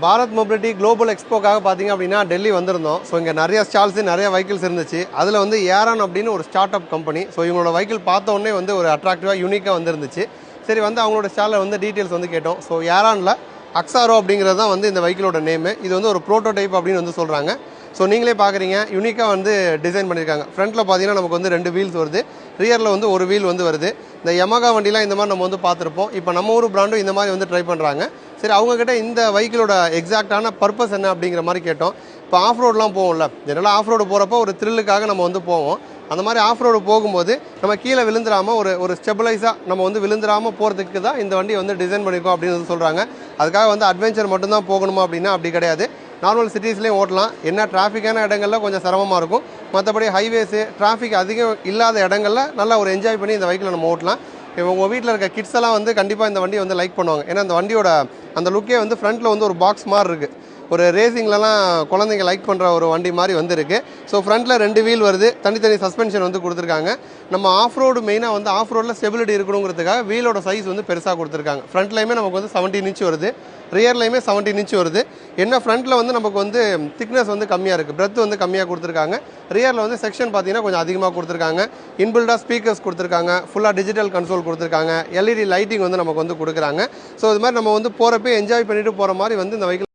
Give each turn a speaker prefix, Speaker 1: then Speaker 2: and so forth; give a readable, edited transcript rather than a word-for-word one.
Speaker 1: Bharat mobility global எக்ஸ்போக்காக பார்த்தீங்க அப்படின்னா டெல்லி வந்திருந்தோம். ஸோ இங்கே நிறைய ஸ்டால்ஸு நிறைய வெஹிக்கிள்ஸ் இருந்துச்சு. அதில் வந்து ஏரான் அப்படின்னு ஒரு ஸ்டார்ட் அப் கம்பெனி. ஸோ இவங்களோட வெஹிக்கிள் பார்த்த உடனே வந்து ஒரு அட்ராக்டிவாக யூனிக்காக வந்துருந்துச்சு. சரி வந்து அவங்களோட ஸ்டாலில் வந்து டீட்டெயில்ஸ் வந்து கேட்டோம். ஸோ ஏரானில் அக்ஸாரோ அப்படிங்கிறது தான் வந்து இந்த வெஹிக்கிளோட நேமு. இது வந்து ஒரு ப்ரோட்டோடைப் அப்படின்னு வந்து சொல்கிறாங்க. ஸோ நீங்களே பார்க்குறீங்க, யூனிக்காக வந்து டிசைன் பண்ணியிருக்காங்க. ஃப்ரண்ட்டில் பார்த்தீங்கன்னா நமக்கு வந்து 2 வீல்ஸ் வருது, ரியரில் வந்து ஒரு வீல் வந்து வருது. இந்த யமகா வண்டிலாம் இந்த மாதிரி நம்ம வந்து பார்த்துருப்போம். இப்போ நம்ம ஊர் பிராண்டும் இந்த மாதிரி வந்து ட்ரை பண்ணுறாங்க. சரி, அவங்கக்கிட்ட இந்த வெஹிக்கிளோட எக்ஸாக்டான பர்பஸ் என்ன அப்படிங்கிற மாதிரி கேட்டோம். இப்போ ஆஃப் ரோடெலாம் போவோம்ல, ஜெனரலாக ஆஃப் ரோடு போகிறப்போ ஒரு த்ரில்லுக்காக நம்ம வந்து போவோம். அந்த மாதிரி ஆஃப் ரோடு போகும்போது நம்ம கீழே விழுந்துடாமல் ஒரு ஸ்டெபிளைஸாக நம்ம வந்து விழுந்துடாமல் போகிறதுக்கு தான் இந்த வண்டி வந்து டிசைன் பண்ணியிருக்கோம் அப்படின்னு வந்து சொல்கிறாங்க. அதுக்காக வந்து அட்வென்ச்சர் மட்டும்தான் போகணுமா அப்படின்னா அப்படி கிடையாது. நார்மல் சிட்டிஸ்லேயும் ஓட்டலாம். என்ன டிராஃபிக்கான இடங்களில் கொஞ்சம் சிரமமாக இருக்கும். மற்றபடி ஹைவேஸு டிராஃபிக் அதிகம் இல்லாத இடங்களில் நல்லா ஒரு என்ஜாய் பண்ணி இந்த வெஹிக்கிளை நம்ம ஓட்டலாம். உங்கள் வீட்டில் இருக்க கிட்ஸ் எல்லாம் வந்து கண்டிப்பாக இந்த வண்டியை வந்து லைக் பண்ணுவாங்க. ஏன்னா அந்த வண்டியோட அந்த லுக்கே வந்து ஃப்ரண்ட்டில் வந்து ஒரு பாக்ஸ் மாதிரி இருக்குது. ஒரு ரேசிங்லலாம் குழந்தைங்க லைக் பண்ணுற ஒரு வண்டி மாதிரி வந்துருக்கு. ஸோ ஃப்ரண்ட்டில் 2 வீல் வருது, தனித்தனி சஸ்பென்ஷன் வந்து கொடுத்துருக்காங்க. நம்ம ஆஃப் ரோடு மெயினாக வந்து ஆஃப் ரோடில் ஸ்டெபிலிட்டி இருக்கணுங்கிறதுக்காக வீலோட சைஸ் வந்து பெருசாக கொடுத்துருக்காங்க. ஃப்ரண்ட்லையுமே நமக்கு வந்து 17 இன்ச் வருது, ரியர்லையுமே 17 இன்ச் வருது. என்ன ஃப்ரண்ட்டில் வந்து நமக்கு வந்து திக்னஸ் வந்து கம்மியாக இருக்குது, பிரெத் வந்து கம்மியாக கொடுத்துருக்காங்க. ரியரில் வந்து செக்ஷன் பார்த்தீங்கன்னா கொஞ்சம் அதிகமாக கொடுத்துருக்காங்க. இன்பில்டாக ஸ்பீக்கர்ஸ் கொடுத்துருக்காங்க, ஃபுல்லாக டிஜிட்டல் கன்சோல் கொடுத்துருக்காங்க, எல்இடி லைட்டிங் வந்து நமக்கு வந்து கொடுக்குறாங்க. ஸோ இது மாதிரி நம்ம வந்து போகிறப்பே என்ஜாய் பண்ணிட்டு போகிற மாதிரி வந்து இந்த வெஹிக்கிள்